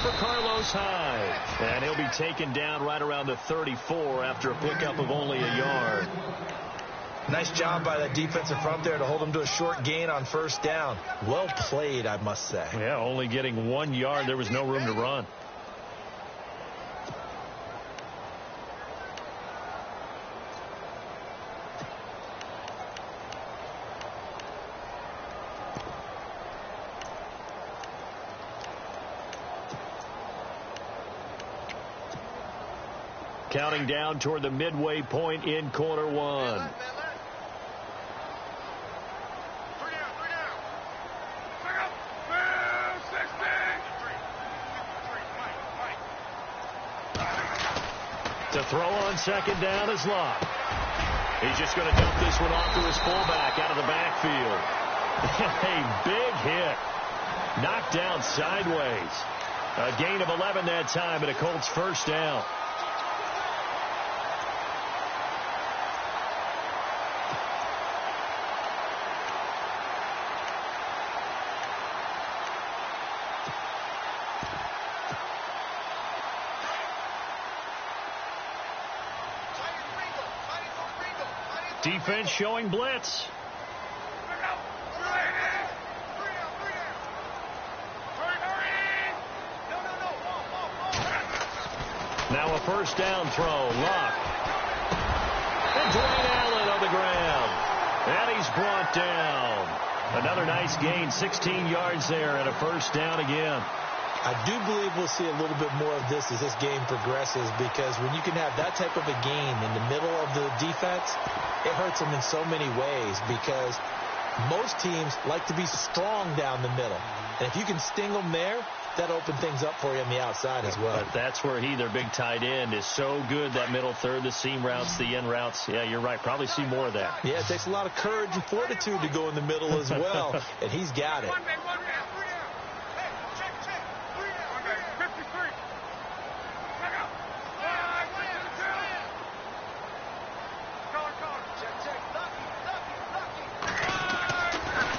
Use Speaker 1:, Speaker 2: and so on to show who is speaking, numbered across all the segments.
Speaker 1: for Carlos Hyde. And he'll be taken down right around the 34 after a pickup of only a yard.
Speaker 2: Nice job by that defensive front there to hold him to a short gain on first down. Well played, I must say.
Speaker 1: Yeah, only getting 1 yard. There was no room to run. Counting down toward the midway point in quarter one. To throw on second down is Locke. He's just going to dump this one off to his fullback out of the backfield. A big hit. Knocked down sideways. A gain of 11 that time and a Colts first down. Defense showing blitz. Now a first down throw. Locke. And Dwayne Allen on the ground. And he's brought down. Another nice gain. 16 yards there and a first down again.
Speaker 2: I do believe we'll see a little bit more of this as this game progresses, because when you can have that type of a gain in the middle of the defense, it hurts them in so many ways, because most teams like to be strong down the middle. And if you can sting them there, that opens things up for you on the outside as well.
Speaker 1: But that's where their big tight end, is so good, that middle third, the seam routes, the in routes. Yeah, you're right. Probably see more of that.
Speaker 2: Yeah, it takes a lot of courage and fortitude to go in the middle as well, and he's got it.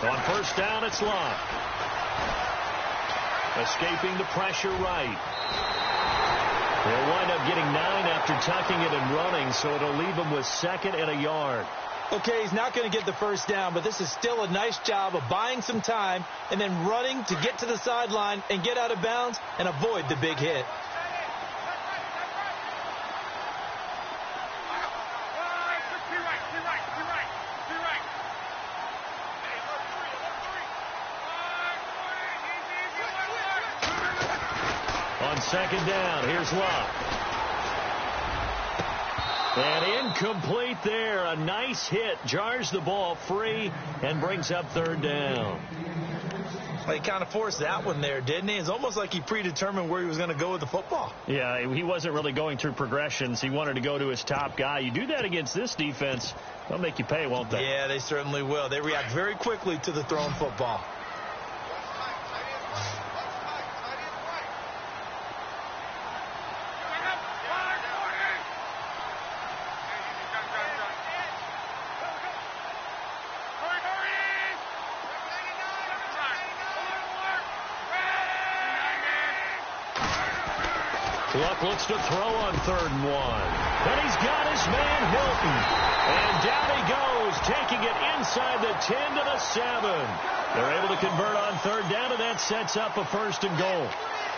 Speaker 1: On first down, it's Locke. Escaping the pressure right. They'll wind up getting 9 after tucking it and running, so it'll leave them with second and a yard.
Speaker 2: Okay, he's not going to get the first down, but this is still a nice job of buying some time and then running to get to the sideline and get out of bounds and avoid the big hit.
Speaker 1: On second down, here's Locke. And incomplete there. A nice hit. Jars the ball free and brings up third down.
Speaker 2: Well, he kind of forced that one there, didn't he? It's almost like he predetermined where he was going to go with the football.
Speaker 1: Yeah, he wasn't really going through progressions. He wanted to go to his top guy. You do that against this defense, they'll make you pay, won't they?
Speaker 2: Yeah, they certainly will. They react very quickly to the thrown football.
Speaker 1: Luck looks to throw on 3rd and 1. And he's got his man Hilton. And down he goes, taking it inside the 10 to the 7. They're able to convert on 3rd down, and that sets up a 1st and goal.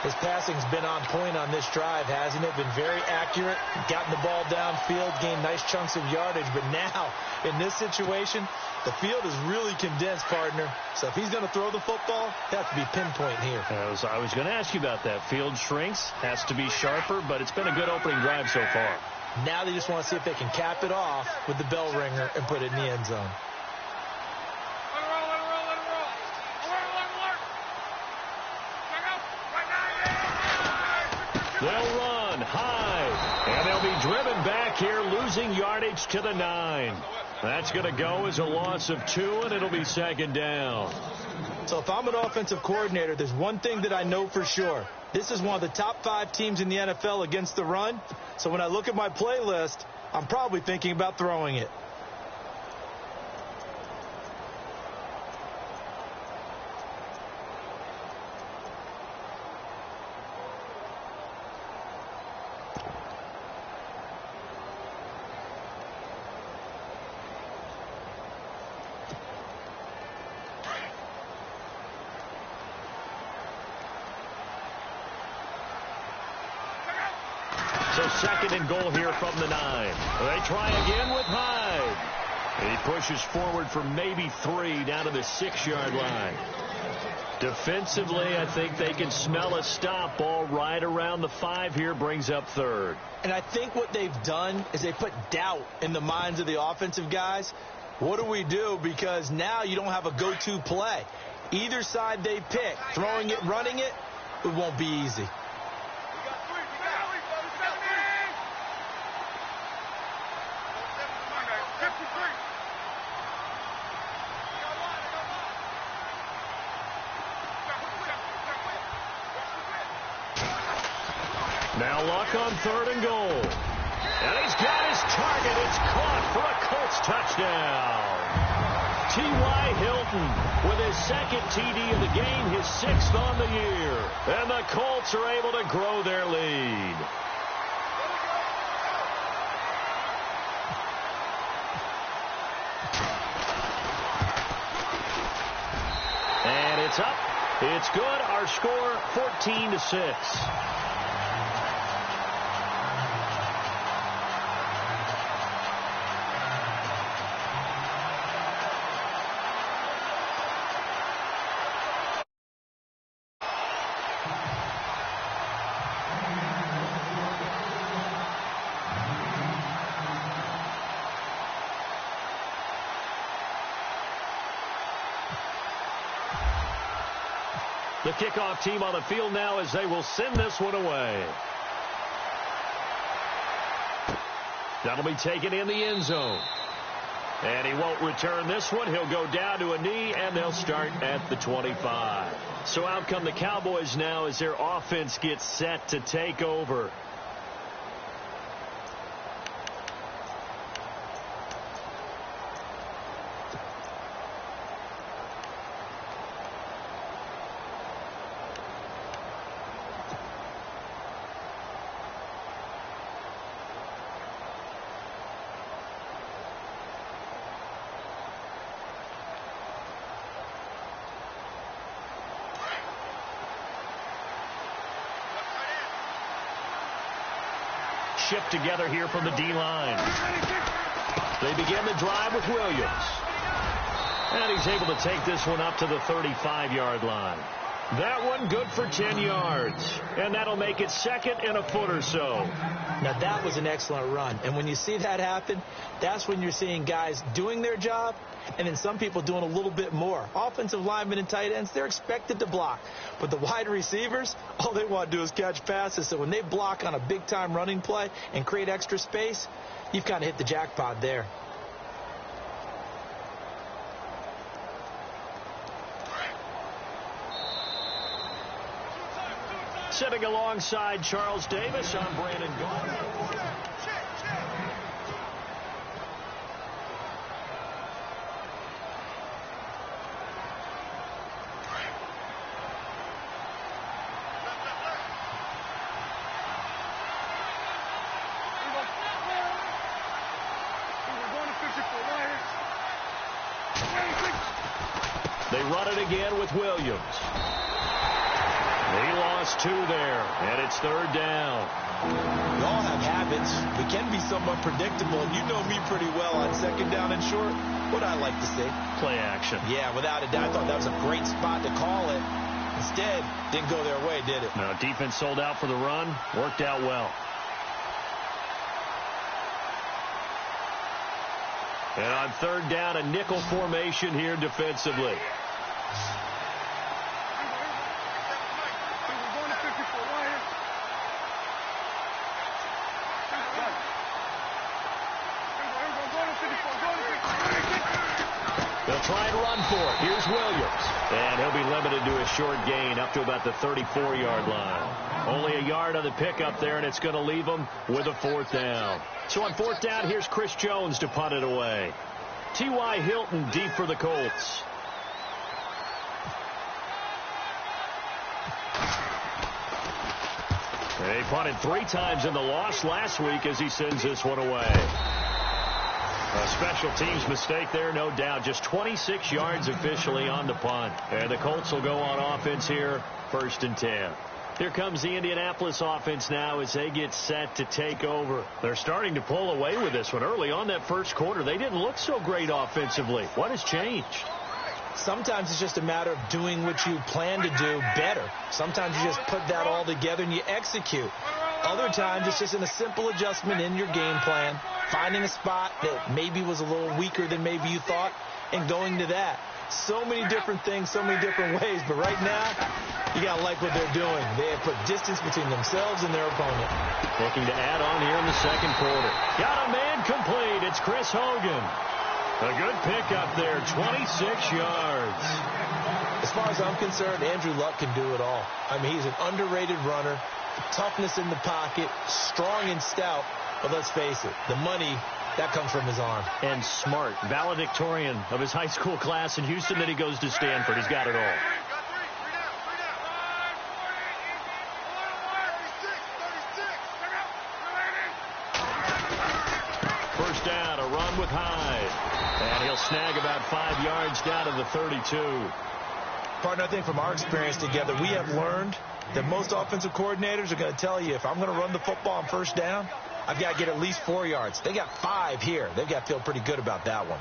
Speaker 2: His passing's been on point on this drive, hasn't it? Been very accurate, gotten the ball downfield, gained nice chunks of yardage. But now, in this situation, the field is really condensed, partner. So if he's going to throw the football, it has to be pinpoint here.
Speaker 1: I was going to ask you about that. Field shrinks, has to be sharper, but it's been a good opening drive so far.
Speaker 2: Now they just want to see if they can cap it off with the bell ringer and put it in the end zone.
Speaker 1: They'll run high, and they'll be driven back here, losing yardage to the 9. That's going to go as a loss of 2, and it'll be 2nd down.
Speaker 2: So if I'm an offensive coordinator, there's one thing that I know for sure. This is one of the top 5 teams in the NFL against the run. So when I look at my playlist, I'm probably thinking about throwing it.
Speaker 1: So second and goal here from the 9. They try again with Hyde. He pushes forward for maybe 3 down to the 6-yard line. Defensively, I think they can smell a stop. Ball right around the 5 here, brings up third.
Speaker 2: And I think what they've done is they put doubt in the minds of the offensive guys. What do we do? Because now you don't have a go-to play. Either side they pick, throwing it, running it, it won't be easy.
Speaker 1: Now Luck on third and goal. And he's got his target. It's caught for a Colts touchdown. T.Y. Hilton with his second TD of the game, his 6th on the year. And the Colts are able to grow their lead. And it's up. It's good. Our score 14-6. The kickoff team on the field now as they will send this one away. That'll be taken in the end zone. And he won't return this one. He'll go down to a knee, and they'll start at the 25. So out come the Cowboys now as their offense gets set to take over. Shift together here from the D-line. They begin the drive with Williams. And he's able to take this one up to the 35-yard line. That one good for 10 yards. And that'll make it second and a foot or so.
Speaker 2: Now, that was an excellent run. And when you see that happen, that's when you're seeing guys doing their job and then some people doing a little bit more. Offensive linemen and tight ends, they're expected to block. But the wide receivers, all they want to do is catch passes. So when they block on a big-time running play and create extra space, you've kind of hit the jackpot there.
Speaker 1: Sitting alongside Charles Davis, I'm Brandon Gardner. They run it again with Williams. He lost 2 there, and it's third down.
Speaker 2: We all have habits. We can be somewhat predictable, and you know me pretty well on second down and short. What I like to see?
Speaker 1: Play action.
Speaker 2: Yeah, without a doubt. I thought that was a great spot to call it. Instead, didn't go their way, did it?
Speaker 1: No, defense sold out for the run. Worked out well. And on third down, a nickel formation here defensively. They'll try and run for it. Here's Williams. And he'll be limited to a short gain up to about the 34-yard line. Only a yard on the pickup there, and it's going to leave them with a 4th down. So on 4th down, here's Chris Jones to punt it away. T.Y. Hilton deep for the Colts. They punted 3 times in the loss last week as he sends this one away. A special teams mistake there, no doubt. Just 26 yards officially on the punt. And the Colts will go on offense here, 1st and 10. Here comes the Indianapolis offense now as they get set to take over. They're starting to pull away with this one. Early on that first quarter, they didn't look so great offensively. What has changed?
Speaker 2: Sometimes it's just a matter of doing what you plan to do better. Sometimes you just put that all together and you execute. Other times it's just in a simple adjustment in your game plan, finding a spot that maybe was a little weaker than maybe you thought, and going to that. So many different things, so many different ways, but right now, you got to like what they're doing. They have put distance between themselves and their opponent.
Speaker 1: Looking to add on here in the second quarter. Got a man complete. It's Chris Hogan. A good pickup there, 26 yards.
Speaker 2: As far as I'm concerned, Andrew Luck can do it all. I mean, he's an underrated runner, toughness in the pocket, strong and stout, but let's face it, the money, that comes from his arm.
Speaker 1: And smart, valedictorian of his high school class in Houston, then he goes to Stanford. He's got it all. First down, a run with Hyde. And he'll snag about 5 yards down to the 32.
Speaker 2: Partner, I think from our experience together, we have learned that most offensive coordinators are going to tell you, if I'm going to run the football on first down, I've got to get at least 4 yards. They got 5 here. They've got to feel pretty good about that one.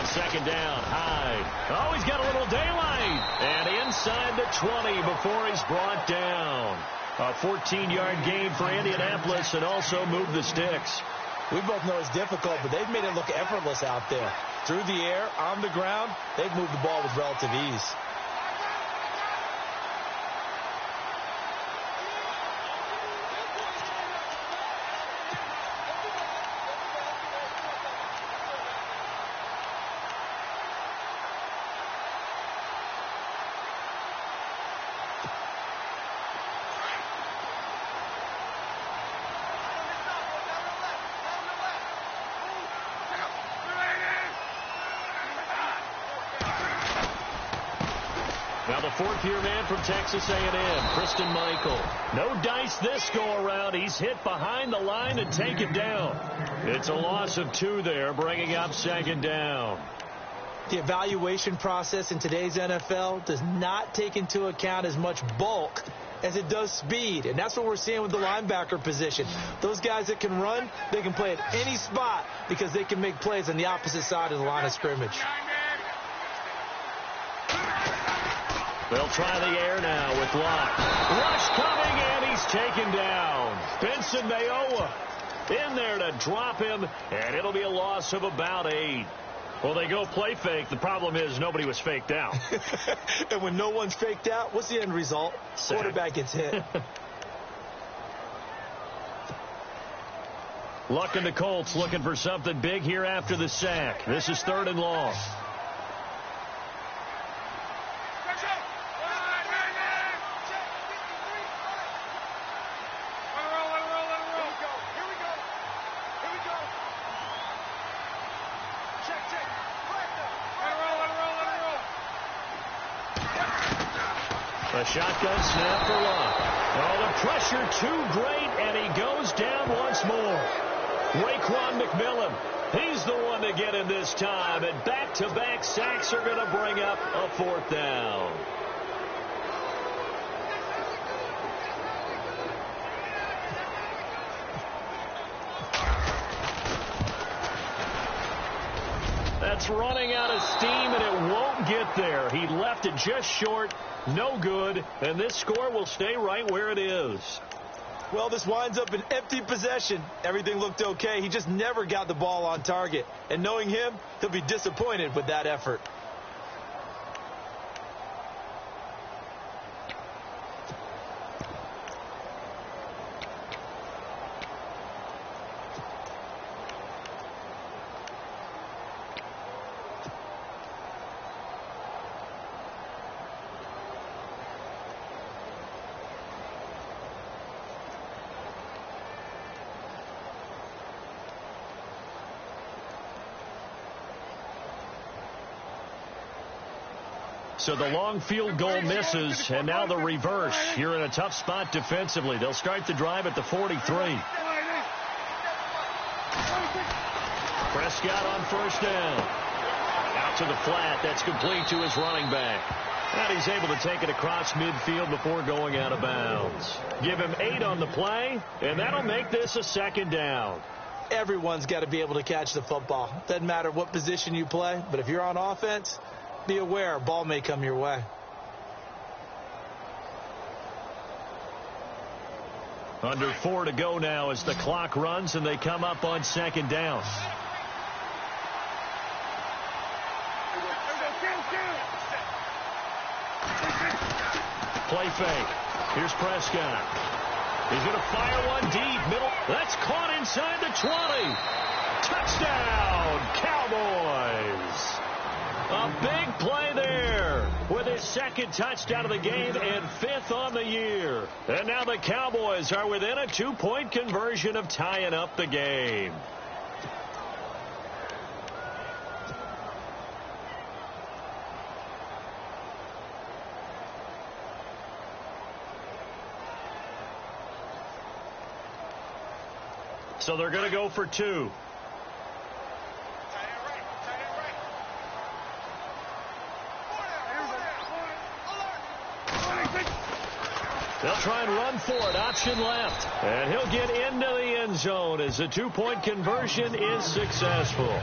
Speaker 1: Second down, Hyde. Oh, he's got a little daylight. And inside the 20 before he's brought down. A 14-yard gain for Indianapolis and also moved the sticks.
Speaker 2: We both know it's difficult, but they've made it look effortless out there. Through the air, on the ground, they've moved the ball with relative ease.
Speaker 1: Now the fourth-year man from Texas A&M, Christian Michael. No dice this go-around. He's hit behind the line to take it down. It's a loss of 2 there, bringing up second down.
Speaker 2: The evaluation process in today's NFL does not take into account as much bulk as it does speed, and that's what we're seeing with the linebacker position. Those guys that can run, they can play at any spot because they can make plays on the opposite side of the line of scrimmage.
Speaker 1: They'll try the air now with Locke. Rush coming, and he's taken down. Benson Mayowa in there to drop him, and it'll be a loss of about 8. Well, they go play fake. The problem is nobody was faked out.
Speaker 2: And when no one's faked out, what's the end result?
Speaker 1: Sack.
Speaker 2: Quarterback gets hit.
Speaker 1: Luck and the Colts looking for something big here after the sack. This is 3rd and long. A shotgun snap for Luck. Oh, the pressure too great, and he goes down once more. Raekwon McMillan, he's the one to get him this time, and back-to-back sacks are going to bring up a 4th down. That's running out of steam, and it won't get there. He left it just short, no good, and this score will stay right where it is.
Speaker 2: Well, this winds up an empty possession. Everything looked okay. He just never got the ball on target. And knowing him, he'll be disappointed with that effort.
Speaker 1: So the long field goal misses, and now the reverse. You're in a tough spot defensively. They'll start the drive at the 43. Prescott on first down. Out to the flat. That's complete to his running back. And he's able to take it across midfield before going out of bounds. Give him 8 on the play, and that'll make this a second down.
Speaker 2: Everyone's got to be able to catch the football. Doesn't matter what position you play, but if you're on offense, be aware a ball may come your way.
Speaker 1: Under 4 to go now as the clock runs and they come up on second down. Play fake. Here's Prescott. He's going to fire one deep. Middle. That's caught inside the 20. Touchdown, Cowboys. A big play there with his second touchdown of the game and 5th on the year. And now the Cowboys are within a 2-point conversion of tying up the game. So they're going to go for 2. They'll try and run for it. Option left. And he'll get into the end zone as the 2-point conversion is successful.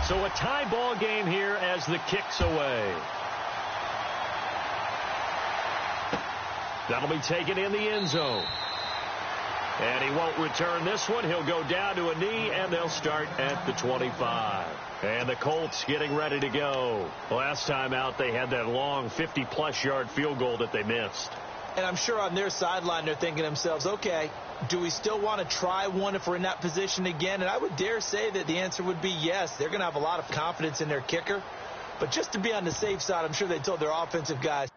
Speaker 1: So a tie ball game here as the kick's away. That'll be taken in the end zone. And he won't return this one. He'll go down to a knee, and they'll start at the 25. And the Colts getting ready to go. Last time out, they had that long 50-plus yard field goal that they missed.
Speaker 2: And I'm sure on their sideline, they're thinking to themselves, okay, do we still want to try one if we're in that position again? And I would dare say that the answer would be yes. They're going to have a lot of confidence in their kicker. But just to be on the safe side, I'm sure they told their offensive guys,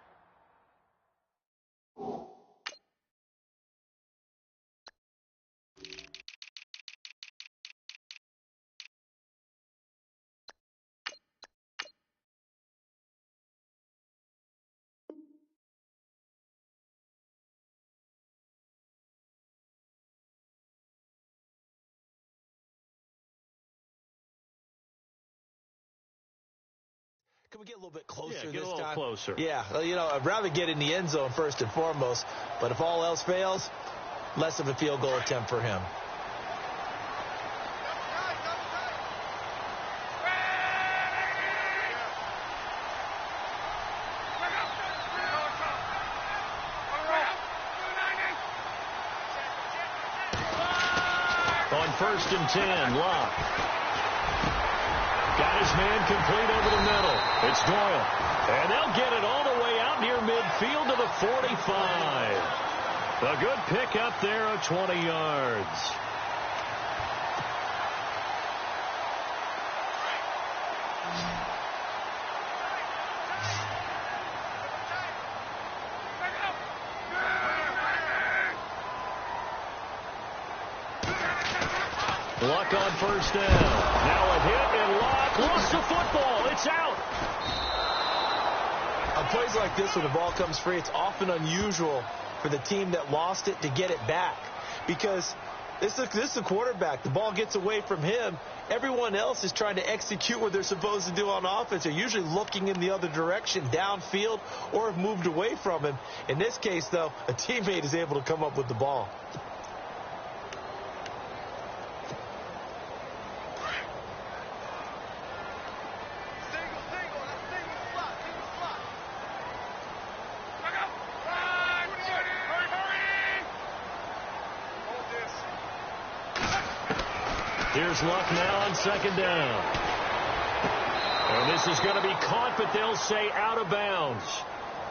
Speaker 2: can we get a little bit closer this time?
Speaker 1: Yeah, get a little closer.
Speaker 2: Yeah, well, you know, I'd rather get in the end zone first and foremost. But if all else fails, less of a field goal attempt for him.
Speaker 1: On 1st and 10, Locke. Got his man complete over the middle. It's Doyle. And they'll get it all the way out near midfield to the 45. A good pick up there of 20 yards. Luck on first down. Now a hit, and Luck lost the football. It's out.
Speaker 2: On plays like this, when the ball comes free, it's often unusual for the team that lost it to get it back. Because this is the quarterback. The ball gets away from him. Everyone else is trying to execute what they're supposed to do on offense. They're usually looking in the other direction, downfield, or have moved away from him. In this case, though, a teammate is able to come up with the ball.
Speaker 1: Here's Luck now on second down. And this is going to be caught, but they'll say out of bounds.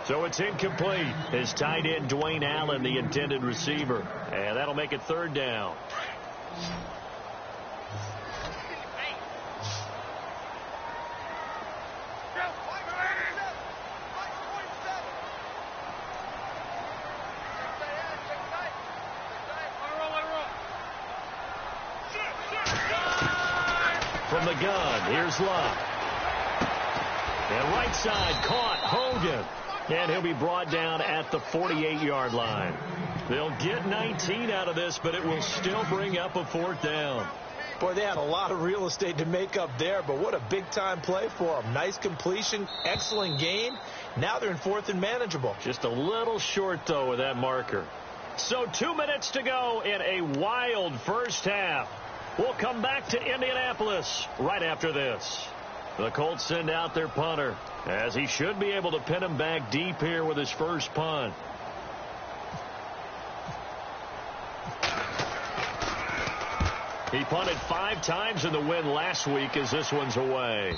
Speaker 1: So it's incomplete. His tight end, Dwayne Allen, the intended receiver. And that'll make it third down. From the gun, here's Luck. And right side, caught, Hogan. And he'll be brought down at the 48-yard line. They'll get 19 out of this, but it will still bring up a 4th down.
Speaker 2: Boy, they had a lot of real estate to make up there, but what a big-time play for them. Nice completion, excellent gain. Now they're in 4th and manageable.
Speaker 1: Just a little short, though, with that marker. So 2 minutes to go in a wild first half. We'll come back to Indianapolis right after this. The Colts send out their punter, as he should be able to pin him back deep here with his first punt. He punted 5 times in the win last week as this one's away.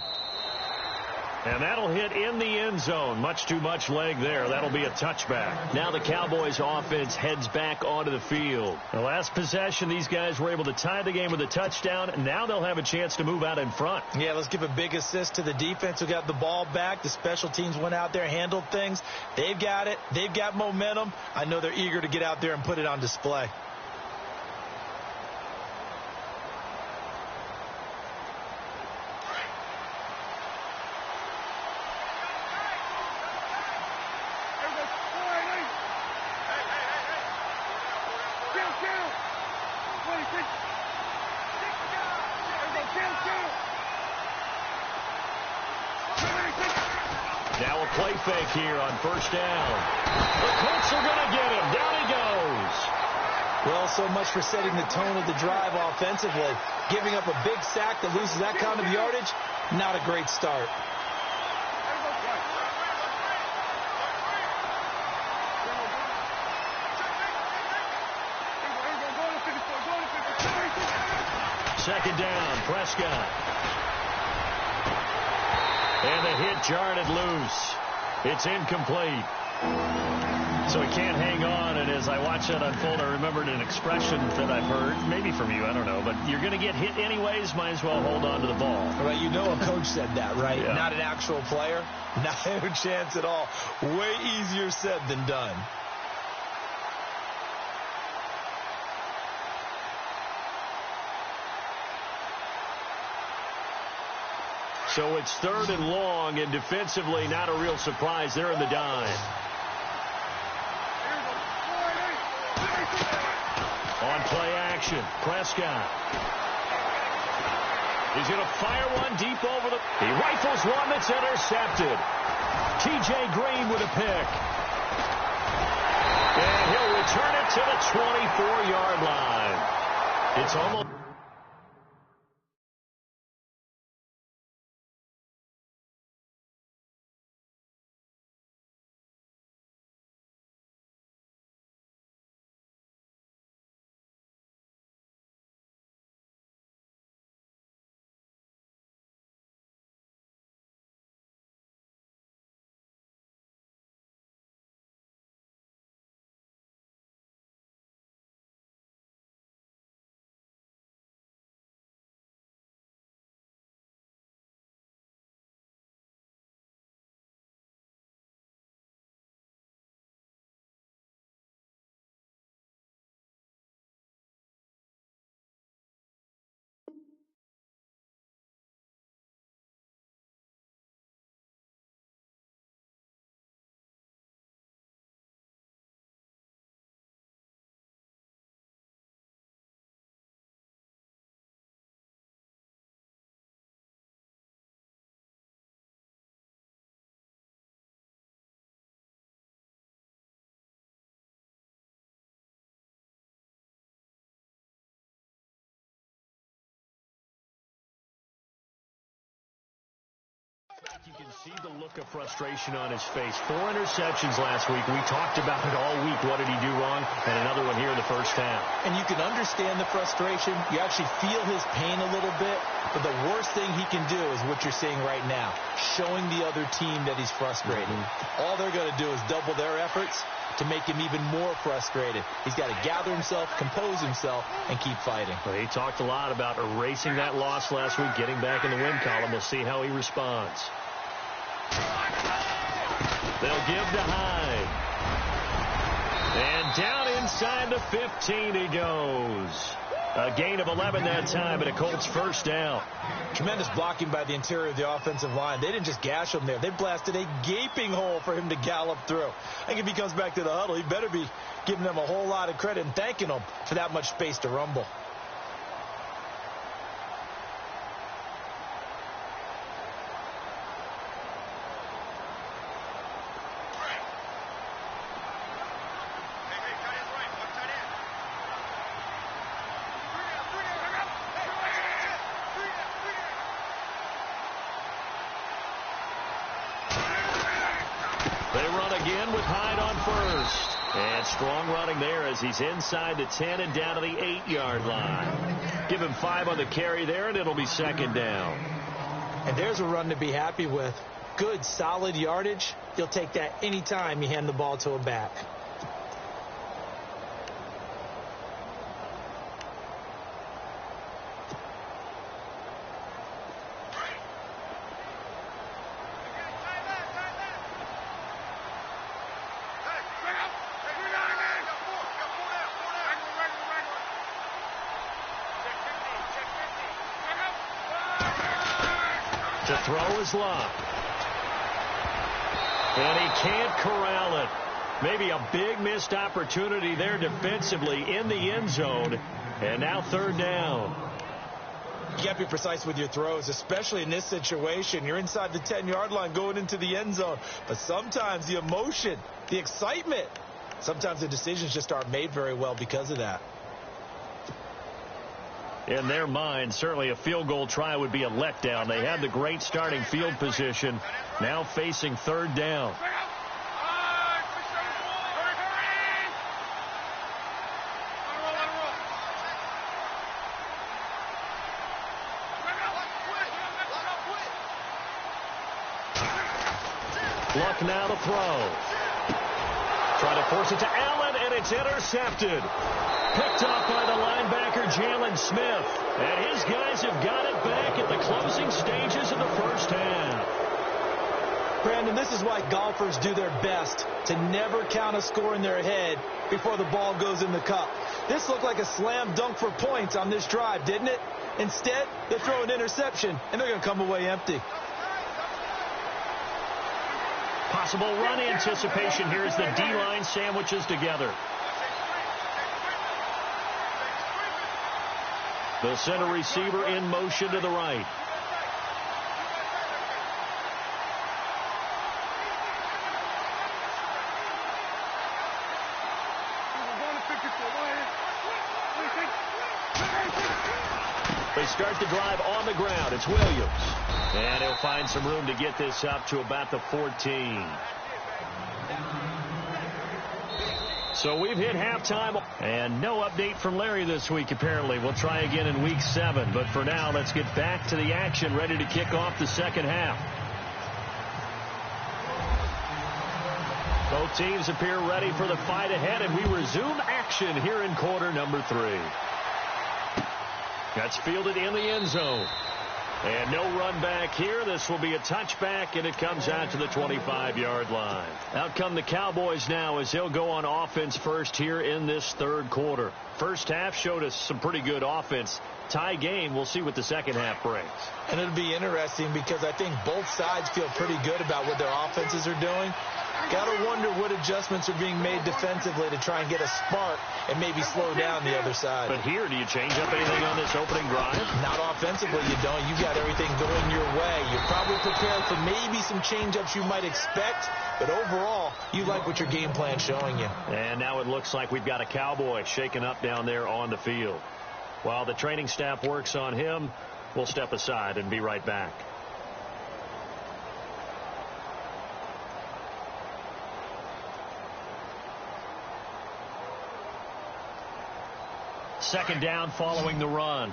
Speaker 1: And that'll hit in the end zone. Much too much leg there. That'll be a touchback. Now the Cowboys offense heads back onto the field. The last possession, these guys were able to tie the game with a touchdown. Now they'll have a chance to move out in front.
Speaker 2: Yeah, let's give a big assist to the defense who got the ball back. The special teams went out there, handled things. They've got it. They've got momentum. I know they're eager to get out there and put it on display.
Speaker 1: Now a play fake here on first down. The Colts are going to get him. Down he goes.
Speaker 2: Well, so much for setting the tone of the drive offensively. Giving up a big sack that loses that kind of yardage, not a great start.
Speaker 1: Second down, Prescott. And the hit jarred it loose. It's incomplete. So he can't hang on, and as I watch that unfold, I remembered an expression that I've heard, maybe from you, I don't know, but you're going to get hit anyways, might as well hold on to the ball.
Speaker 2: Right, you know a coach said that, right?
Speaker 1: Yeah.
Speaker 2: Not an actual player. Not a chance at all. Way easier said than done.
Speaker 1: So it's 3rd and long, and defensively not a real surprise. They're in the dime. On play action, Prescott. He's going to fire one deep over the... He rifles one that's intercepted. T.J. Green with a pick. And he'll return it to the 24-yard line. It's almost... You can see the look of frustration on his face. 4 interceptions last week. We talked about it all week. What did he do wrong? And another one here in the first half.
Speaker 2: And you can understand the frustration. You actually feel his pain a little bit. But the worst thing he can do is what you're seeing right now, showing the other team that he's frustrated. All they're going to do is double their efforts to make him even more frustrated. He's got to gather himself, compose himself, and keep fighting.
Speaker 1: Well, he talked a lot about erasing that loss last week, getting back in the win column. We'll see how he responds. They'll give to Hyde. And down inside the 15 he goes. A gain of 11 that time, and a Colts first down.
Speaker 2: Tremendous blocking by the interior of the offensive line. They didn't just gash him there. They blasted a gaping hole for him to gallop through. I think if he comes back to the huddle, he better be giving them a whole lot of credit and thanking them for that much space to rumble.
Speaker 1: And strong running there as he's inside the 10 and down to the 8-yard line. Give him 5 on the carry there, and it'll be second down.
Speaker 2: And there's a run to be happy with. Good, solid yardage. You'll take that anytime you hand the ball to a back.
Speaker 1: To throw is locked. And he can't corral it. Maybe a big missed opportunity there defensively in the end zone. And now third down.
Speaker 2: You got to be precise with your throws, especially in this situation. You're inside the 10-yard line going into the end zone. But sometimes the emotion, the excitement, sometimes the decisions just aren't made very well because of that.
Speaker 1: In their mind, certainly a field goal try would be a letdown. They had the great starting field position, now facing third down. Luck now to throw. Try to force it to Allen, and it's intercepted. Picked off by the linebacker, Jalen Smith. And his guys have got it back at the closing stages of the first half.
Speaker 2: Brandon, this is why golfers do their best to never count a score in their head before the ball goes in the cup. This looked like a slam dunk for points on this drive, didn't it? Instead, they throw an interception, and they're going to come away empty.
Speaker 1: Possible run anticipation here as the D-line sandwiches together. The center receiver in motion to the right. They start the drive on the ground. It's Williams. And he'll find some room to get this up to about the 14. So we've hit halftime. And no update from Larry this week, apparently. We'll try again in week 7. But for now, let's get back to the action, ready to kick off the second half. Both teams appear ready for the fight ahead, and we resume action here in quarter number 3. That's fielded in the end zone. And no run back here. This will be a touchback, and it comes out to the 25-yard line. Out come the Cowboys now as they'll go on offense first here in this third quarter. First half showed us some pretty good offense. Tie game. We'll see what the second half brings.
Speaker 2: And it'll be interesting because I think both sides feel pretty good about what their offenses are doing. Got to wonder what adjustments are being made defensively to try and get a spark and maybe slow down the other side.
Speaker 1: But here, do you change up anything on this opening drive?
Speaker 2: Not offensively, you don't. You got everything going your way. You're probably prepared for maybe some change-ups you might expect, but overall, you like what your game plan's showing you.
Speaker 1: And now it looks like we've got a Cowboy shaken up down there on the field. While the training staff works on him, we'll step aside and be right back. Second down following the run.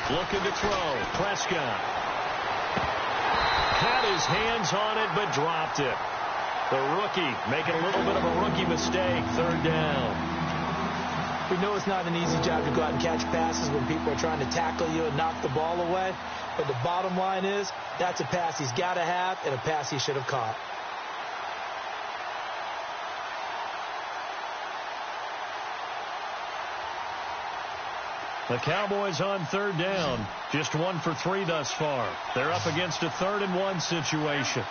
Speaker 1: Looking to throw. Prescott had his hands on it but dropped it. The rookie making a little bit of a rookie mistake. Third down.
Speaker 2: We know it's not an easy job to go out and catch passes when people are trying to tackle you and knock the ball away. But the bottom line is, that's a pass he's got to have and a pass he should have caught.
Speaker 1: The Cowboys on third down. Just 1 for 3 thus far. They're up against a 3rd-and-1 situation.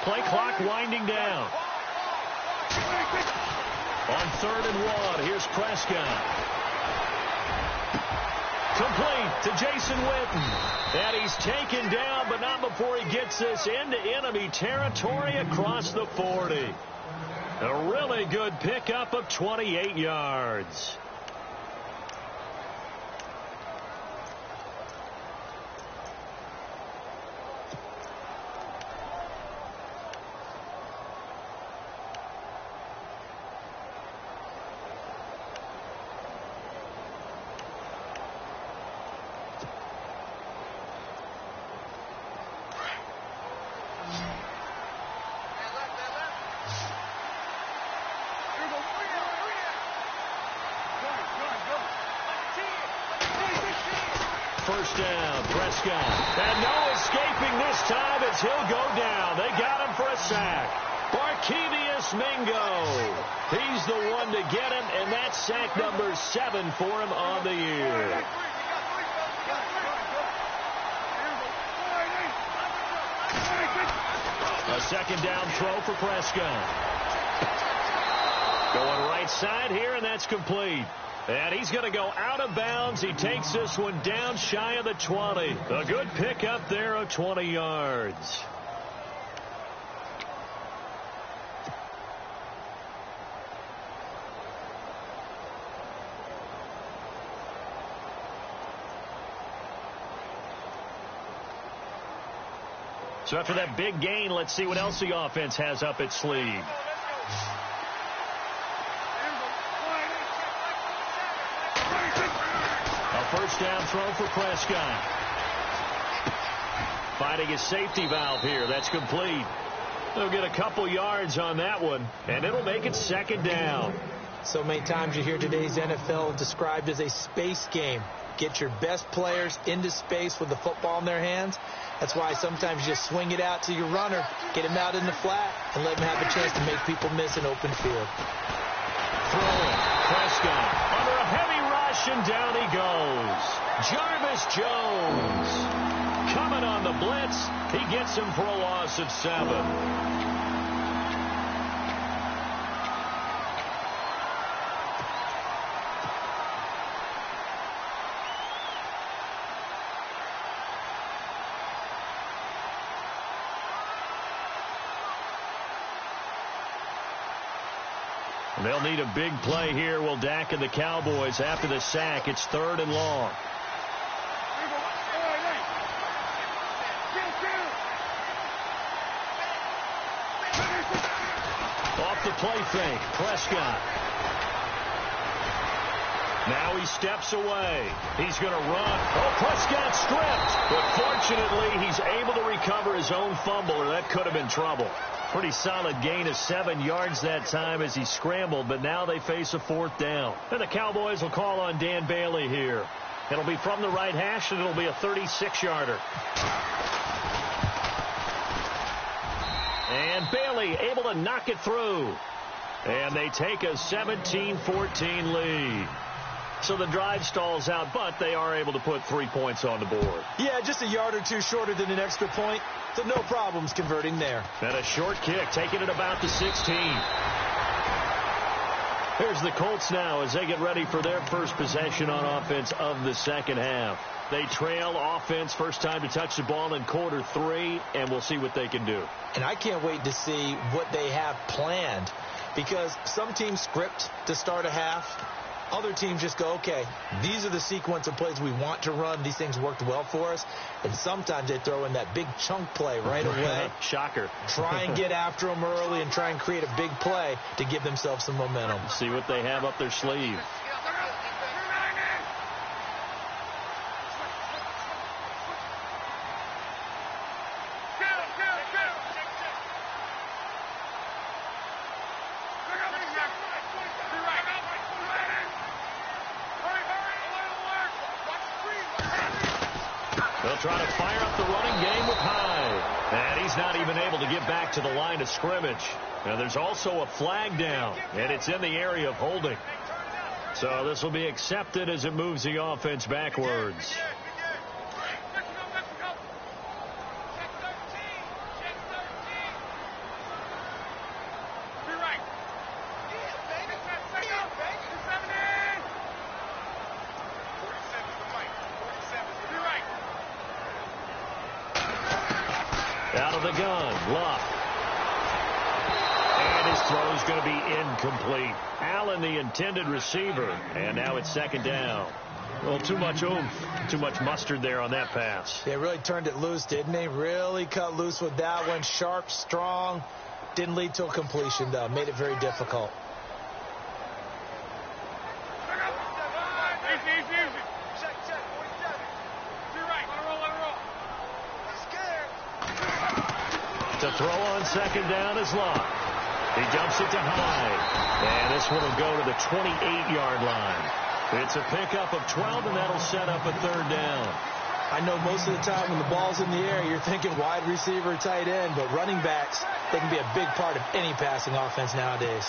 Speaker 1: Play clock winding down. On 3rd and 1, here's Prescott. Complete to Jason Witten. And he's taken down, but not before he gets this into enemy territory across the 40. A really good pickup of 28 yards. First down, Prescott. And no escaping this time as he'll go down. They got him for a sack. Barkevious Mingo. He's the one to get him, and that's sack number 7 for him on the year. A 2nd down throw for Prescott. Going right side here, and that's complete. And he's going to go out of bounds. He takes this one down shy of the 20. A good pickup there of 20 yards. So after that big gain, let's see what else the offense has up its sleeve. First down throw for Prescott. Finding a safety valve here. That's complete. They'll get a couple yards on that one, and it'll make it 2nd down.
Speaker 2: So many times you hear today's NFL described as a space game. Get your best players into space with the football in their hands. That's why sometimes you just swing it out to your runner, get him out in the flat, and let him have a chance to make people miss an open field.
Speaker 1: Throwing. Prescott under a heavy rush, and down he goes. Jarvis Jones coming on the blitz. He gets him for a loss of 7. They'll need a big play here, will Dak and the Cowboys. After the sack, it's 3rd and long. Off the play fake, Prescott. Now he steps away. He's going to run. Oh, Prescott stripped. But fortunately, he's able to recover his own fumble, or that could have been trouble. Pretty solid gain of 7 yards that time as he scrambled, but now they face a 4th down. And the Cowboys will call on Dan Bailey here. It'll be from the right hash, and it'll be a 36-yarder. And Bailey able to knock it through. And they take a 17-14 lead. So the drive stalls out, but they are able to put 3 points on the board.
Speaker 2: Yeah, just a yard or two shorter than an extra point. So no problems converting there.
Speaker 1: And a short kick, taking it about the 16. Here's the Colts now as they get ready for their first possession on offense of the 2nd half. They trail offense, first time to touch the ball in quarter 3, and we'll see what they can do.
Speaker 2: And I can't wait to see what they have planned, because some teams script to start a half. Other teams just go, okay, these are the sequence of plays we want to run. These things worked well for us. And sometimes they throw in that big chunk play right away.
Speaker 1: Shocker.
Speaker 2: Try and get after them early and try and create a big play to give themselves some momentum.
Speaker 1: See what they have up their sleeve. They'll try to fire up the running game with Hyde. And he's not even able to get back to the line of scrimmage. Now there's also a flag down, and it's in the area of holding. So this will be accepted as it moves the offense backwards. Out of the gun, Luck. And his throw is going to be incomplete. Allen, the intended receiver, and now it's second down. Well, too much oomph, too much mustard there on that pass.
Speaker 2: They really turned it loose, didn't they? Really cut loose with that one. Sharp, strong. Didn't lead to a completion, though. Made it very difficult. To throw on second down is Locke. He dumps it to Hyde. And this one will go to the 28-yard line. It's a pickup of 12, and that'll set up a third down. I know most of the time when the ball's in the air, you're thinking wide receiver, tight end, but running backs, they can be a big part of any passing offense nowadays.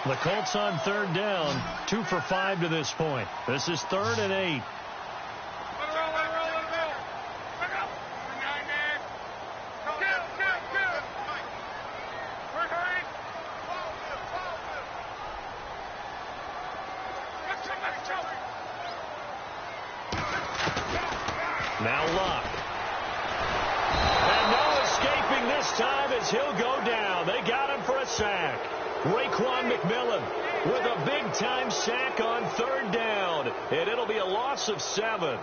Speaker 1: The Colts on third down, 2 for 5 to this point. This is 3rd and 8. Now Luck. And no escaping this time as he'll go down. They got him for a sack. Raekwon McMillan with a big-time sack on third down. And it'll be a loss of 7.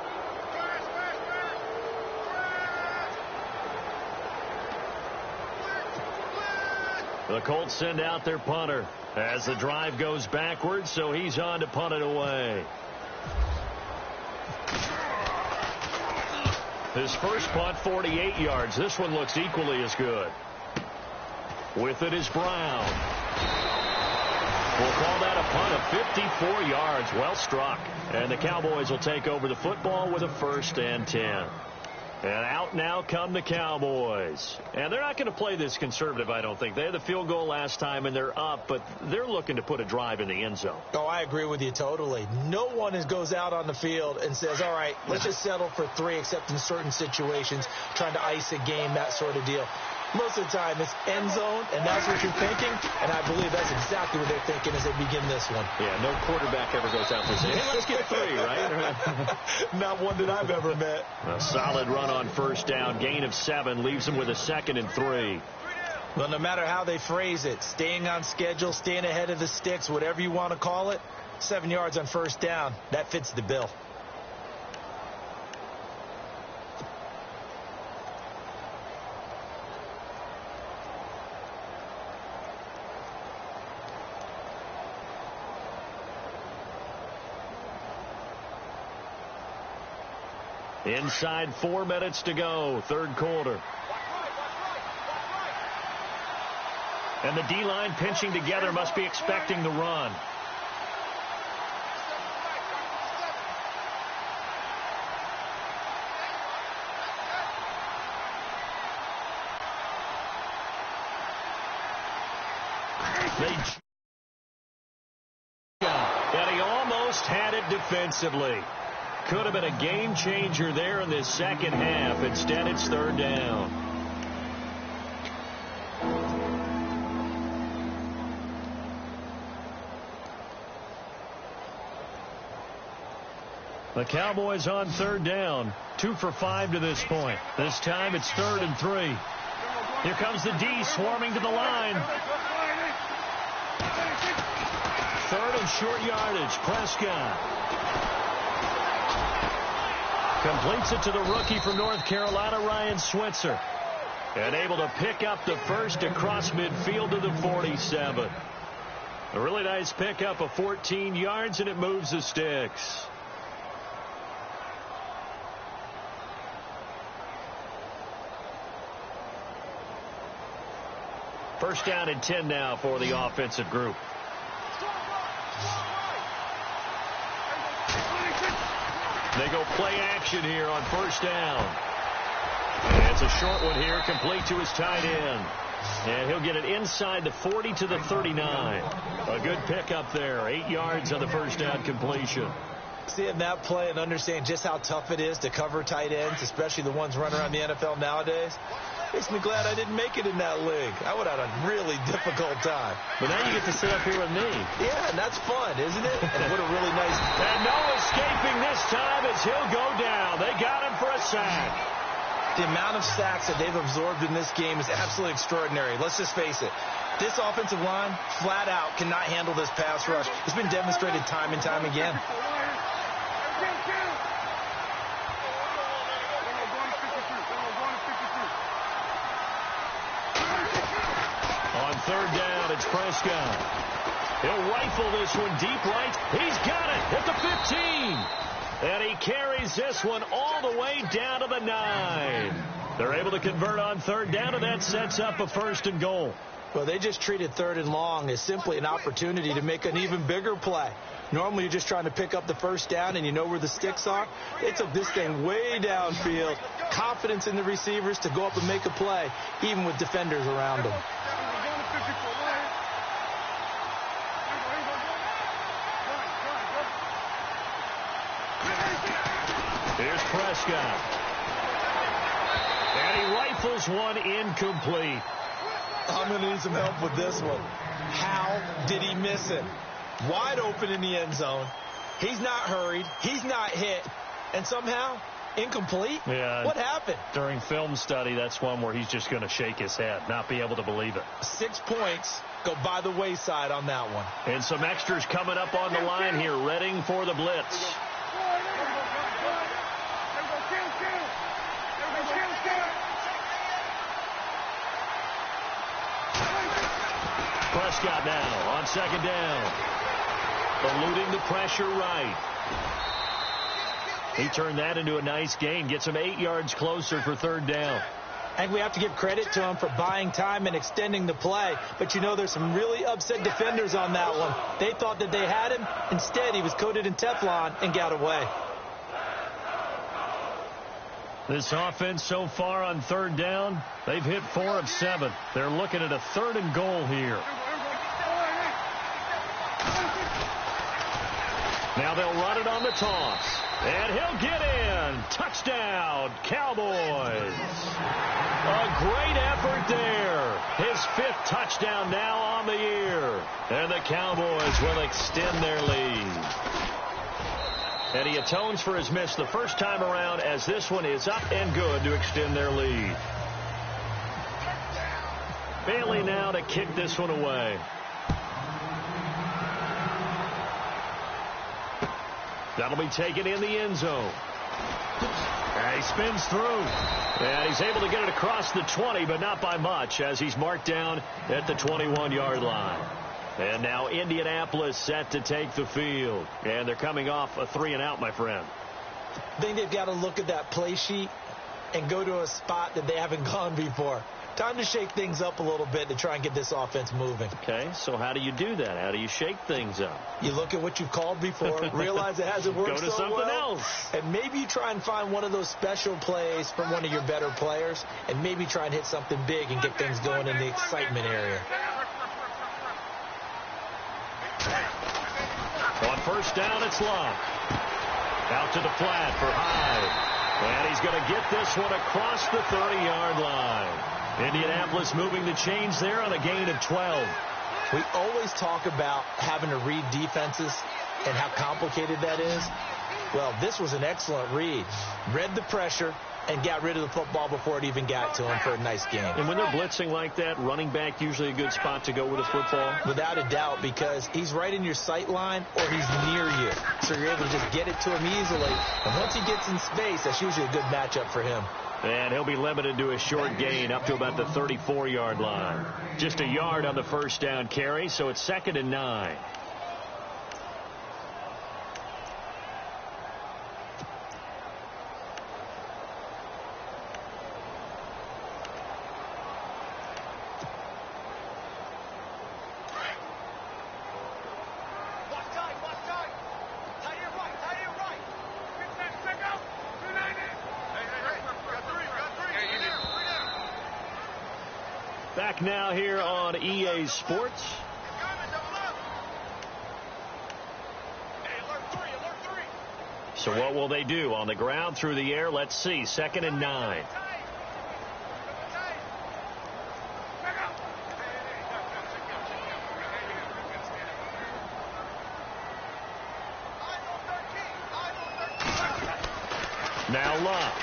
Speaker 1: The Colts send out their punter as the drive goes backwards, so he's on to punt it away. His first punt, 48 yards. This one looks equally as good. With it is Brown. We'll call that a punt of 54 yards. Well struck. And the Cowboys will take over the football with a 1st and 10. And out now come the Cowboys. And they're not going to play this conservative, I don't think. They had the field goal last time, and they're up, but they're looking to put a drive in the end zone.
Speaker 2: Oh, I agree with you totally. No one goes out on the field and says, all right, let's just settle for 3, except in certain situations, trying to ice a game, that sort of deal. Most of the time, it's end zone, and that's what you're thinking, and I believe that's exactly what they're thinking as they begin this one.
Speaker 1: Yeah, no quarterback ever goes out and says, hey, let's get 3, right?
Speaker 2: Not one that I've ever met.
Speaker 1: A solid run on first down, gain of 7, leaves them with a 2nd and 3.
Speaker 2: Well, no matter how they phrase it, staying on schedule, staying ahead of the sticks, whatever you want to call it, 7 yards on first down, that fits the bill.
Speaker 1: Inside 4 minutes to go, third quarter. And the D-line pinching together must be expecting the run. And he almost had it defensively. Could have been a game changer there in this second half. Instead, it's third down. The Cowboys on third down, 2 for 5 to this point. This time it's 3rd and 3. Here comes the D swarming to the line. in short yardage. Prescott completes it to the rookie from North Carolina, Ryan Switzer. And able to pick up the first across midfield to the 47. A really nice pickup of 14 yards, and it moves the sticks. First down and 10 now for the offensive group. They go play action here on first down. And it's a short one here, complete to his tight end. And he'll get it inside the 40 to the 39. A good pickup there. 8 yards on the first down completion.
Speaker 2: Seeing that play and understanding just how tough it is to cover tight ends, especially the ones running around the NFL nowadays, makes me glad I didn't make it in that league. I would have had a really difficult time.
Speaker 1: But now you get to sit up here with me.
Speaker 2: Yeah, and that's fun, isn't it? And what a really nice...
Speaker 1: And no escaping this time as he'll go down. They got him for a sack.
Speaker 2: The amount of sacks that they've absorbed in this game is absolutely extraordinary. Let's just face it. This offensive line, flat out, cannot handle this pass rush. It's been demonstrated time and time again.
Speaker 1: On third down, it's Prescott. He'll rifle this one deep right. He's got it at the 15. And he carries this one all the way down to the 9. They're able to convert on third down, and that sets up a first and goal.
Speaker 2: Well, they just treated third and long as simply an opportunity to make an even bigger play. Normally, you're just trying to pick up the first down, and you know where the sticks are. They took this thing way downfield. Confidence in the receivers to go up and make a play, even with defenders around them.
Speaker 1: Here's Prescott. And he rifles one incomplete.
Speaker 2: I'm going to need some help with this one. How did he miss it? Wide open in the end zone. He's not hurried. He's not hit. And somehow, incomplete?
Speaker 1: Yeah.
Speaker 2: What happened?
Speaker 1: During film study, that's one where he's just going to shake his head, not be able to believe it.
Speaker 2: 6 points go by the wayside on that one.
Speaker 1: And some extras coming up on the line here, readying for the blitz. Prescott now on second down. Eluding the pressure right. He turned that into a nice gain. Gets him 8 yards closer for third down.
Speaker 2: And we have to give credit to him for buying time and extending the play. But, you know, there's some really upset defenders on that one. They thought that they had him. Instead, he was coated in Teflon and got away.
Speaker 1: This offense so far on third down, they've hit 4 of 7. They're looking at a third and goal here. Now they'll run it on the toss. And he'll get in. Touchdown, Cowboys. A great effort there. His 5th touchdown now on the year. And the Cowboys will extend their lead. And he atones for his miss the first time around as this one is up and good to extend their lead. Bailey now to kick this one away. That'll be taken in the end zone. And he spins through. And he's able to get it across the 20, but not by much as he's marked down at the 21-yard line. And now Indianapolis set to take the field. And they're coming off a 3-and-out, my friend.
Speaker 2: I think they've got to look at that play sheet and go to a spot that they haven't gone before. Time to shake things up a little bit to try and get this offense moving.
Speaker 1: Okay, so how do you do that? How do you shake things up?
Speaker 2: You look at what you've called before, realize it hasn't worked so well.
Speaker 1: Go to something else.
Speaker 2: And maybe you try and find one of those special plays from one of your better players, and maybe try and hit something big and get things going in the excitement area.
Speaker 1: On first down, it's Love. Out to the flat for Hyde. And he's going to get this one across the 30-yard line. Indianapolis moving the chains there on a gain of 12.
Speaker 2: We always talk about having to read defenses and how complicated that is. Well, this was an excellent read. Read the pressure, and got rid of the football before it even got to him for a nice game.
Speaker 1: And when they're blitzing like that, running back usually a good spot to go with a football?
Speaker 2: Without a doubt, because he's right in your sight line or he's near you. So you're able to just get it to him easily. And once he gets in space, that's usually a good matchup for him.
Speaker 1: And he'll be limited to a short gain up to about the 34-yard line. Just a yard on the first down carry, so it's 2nd and 9. Back now here on EA Sports. So what will they do? On the ground, through the air? Let's see. 2nd and 9. Now Love.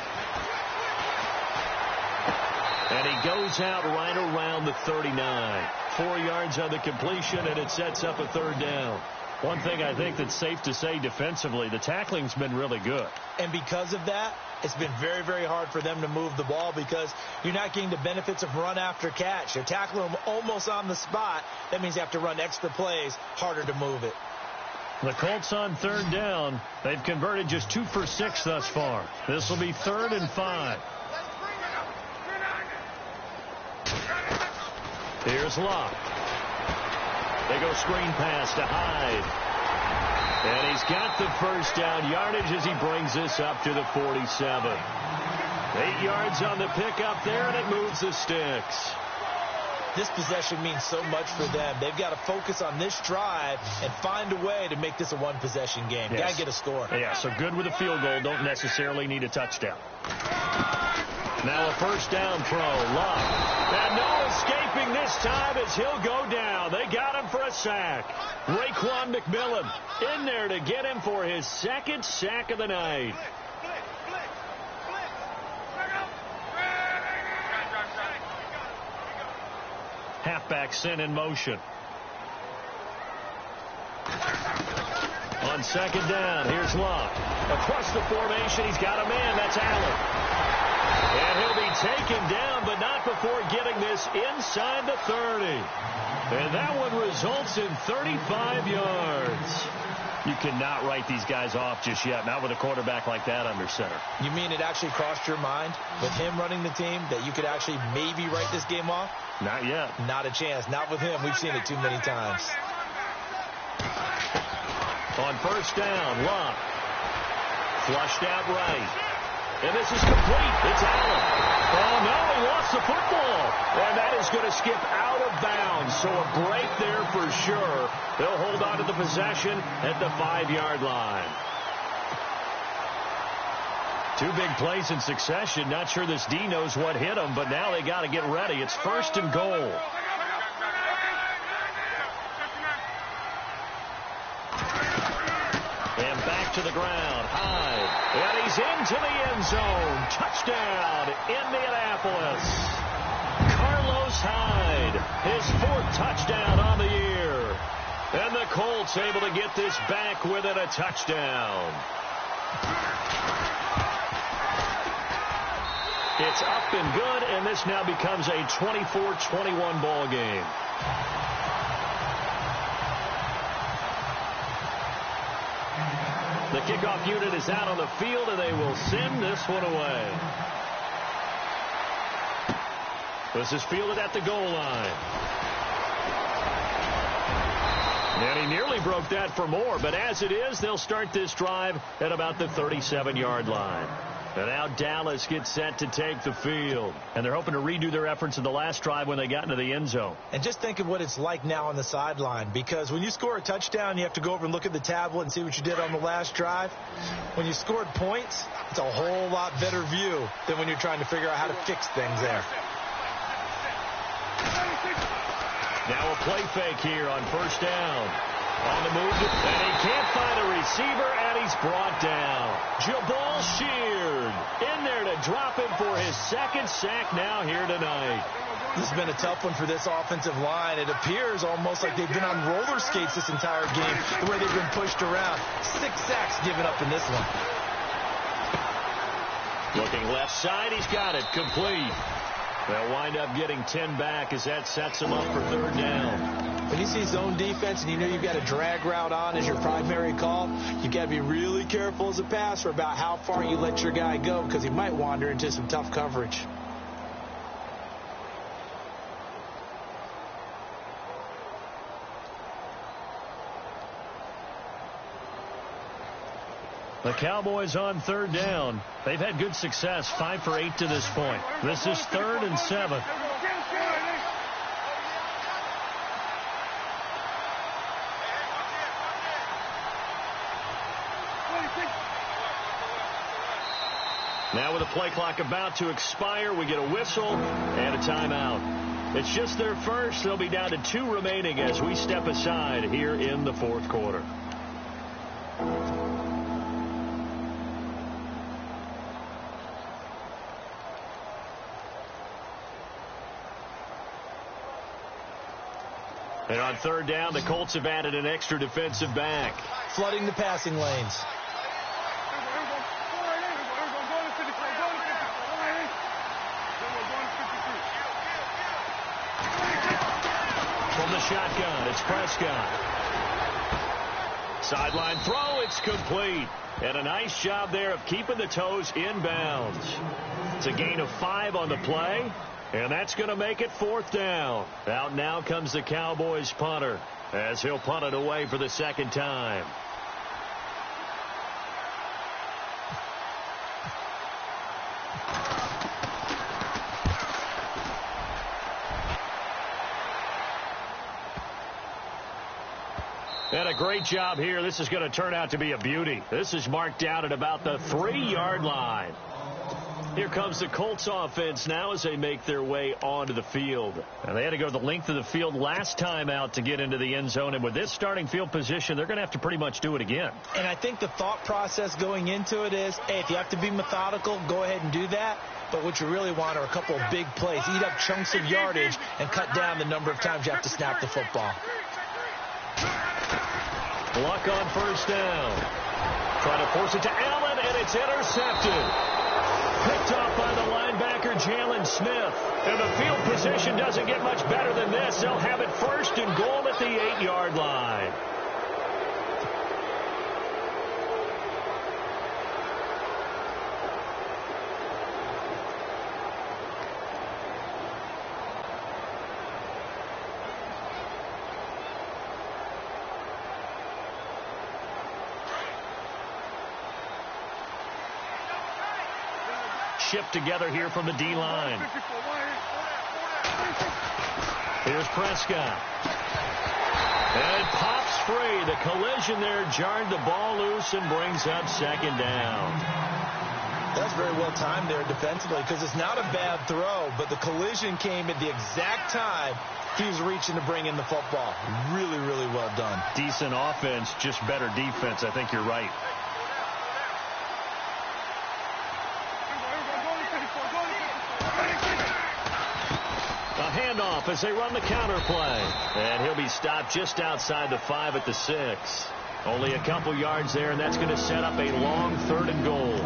Speaker 1: And he goes out right around the 39. 4 yards on the completion, and it sets up a 3rd down. One thing I think that's safe to say defensively, the tackling's been really good.
Speaker 2: And because of that, it's been very, very hard for them to move the ball because you're not getting the benefits of run after catch. You're tackling them almost on the spot. That means you have to run extra plays, harder to move it.
Speaker 1: The Colts on 3rd down. They've converted just 2 for 6 thus far. This will be 3rd and 5. Here's Locke. They go screen pass to Hyde. And he's got the first down yardage as he brings this up to the 47. 8 yards on the pickup there, and it moves the sticks.
Speaker 2: This possession means so much for them. They've got to focus on this drive and find a way to make this a one-possession game.
Speaker 1: Yes.
Speaker 2: Got to get a score.
Speaker 1: Yeah, so good with a field goal. Don't necessarily need a touchdown. Now a first down throw. Love. And no escaping this time as he'll go down. They got him for a sack. Raekwon McMillan in there to get him for his 2nd sack of the night. Halfback sent in motion. On 2nd down, here's Love. Across the formation, he's got a man. That's Allen. And he'll be taken down, but not before getting this inside the 30. And that one results in 35 yards. You cannot write these guys off just yet, not with a quarterback like that under center.
Speaker 2: You mean it actually crossed your mind with him running the team that you could actually maybe write this game off?
Speaker 1: Not yet.
Speaker 2: Not a chance. Not with him. We've seen it too many times.
Speaker 1: On first down, Love. Flushed out right. And this is complete. It's Allen. Oh, no, he lost the football. And that is going to skip out of bounds. So a break there for sure. They'll hold on to the possession at the 5-yard line. 2 big plays in succession. Not sure this D knows what hit them, but now they got to get ready. It's 1st and goal. And back to the ground. Hyde. And he's into the end zone. Touchdown, Indianapolis. Carlos Hyde, his 4th touchdown on the year. And the Colts able to get this back within a touchdown. It's up and good, and this now becomes a 24-21 ball game. The kickoff unit is out on the field, and they will send this one away. This is fielded at the goal line. And he nearly broke that for more, but as it is, they'll start this drive at about the 37-yard line. And now Dallas gets set to take the field. And they're hoping to redo their efforts in the last drive when they got into the end zone.
Speaker 2: And just think of what it's like now on the sideline, because when you score a touchdown, you have to go over and look at the tablet and see what you did on the last drive. When you scored points, it's a whole lot better view than when you're trying to figure out how to fix things there.
Speaker 1: Now a play fake here on first down. On the move, and he can't find a receiver, and he's brought down. Jabal Sheard in there to drop him for his second sack now here tonight.
Speaker 2: This has been a tough one for this offensive line. It appears almost like they've been on roller skates this entire game, the way they've been pushed around. 6 sacks given up in this one.
Speaker 1: Looking left side, he's got it, complete. They'll wind up getting 10 back as that sets them up for 3rd down.
Speaker 2: When you see zone defense and you know you've got a drag route on as your primary call, you got to be really careful as a passer about how far you let your guy go because he might wander into some tough coverage.
Speaker 1: The Cowboys on 3rd down. They've had good success, 5 for 8 to this point. This is 3rd and 7. Now with the play clock about to expire, we get a whistle and a timeout. It's just their first. They'll be down to 2 remaining as we step aside here in the 4th quarter. And on 3rd down, the Colts have added an extra defensive back.
Speaker 2: Flooding the passing lanes.
Speaker 1: From the shotgun, it's Prescott. Sideline throw, it's complete. And a nice job there of keeping the toes inbounds. It's a gain of 5 on the play. And that's going to make it 4th down. Out now comes the Cowboys punter as he'll punt it away for the 2nd time. And a great job here. This is going to turn out to be a beauty. This is marked down at about the 3-yard line. Here comes the Colts offense now as they make their way onto the field. And they had to go the length of the field last time out to get into the end zone. And with this starting field position, they're going to have to pretty much do it again.
Speaker 2: And I think the thought process going into it is, hey, if you have to be methodical, go ahead and do that. But what you really want are a couple of big plays. Eat up chunks of yardage and cut down the number of times you have to snap the football.
Speaker 1: Luck on 1st down. Trying to force it to Allen, and it's intercepted. Picked off by the linebacker, Jalen Smith. And the field position doesn't get much better than this. They'll have it 1st and goal at the 8-yard line. Shipped together here from the D-line. Here's Prescott. And it pops free. The collision there jarred the ball loose and brings up 2nd down.
Speaker 2: That's very well timed there defensively because it's not a bad throw, but the collision came at the exact time he was reaching to bring in the football. Really, really well done.
Speaker 1: Decent offense, just better defense. I think you're right. Handoff as they run the counter play. And he'll be stopped just outside the 5 at the 6. Only a couple yards there, and that's going to set up a long 3rd and goal.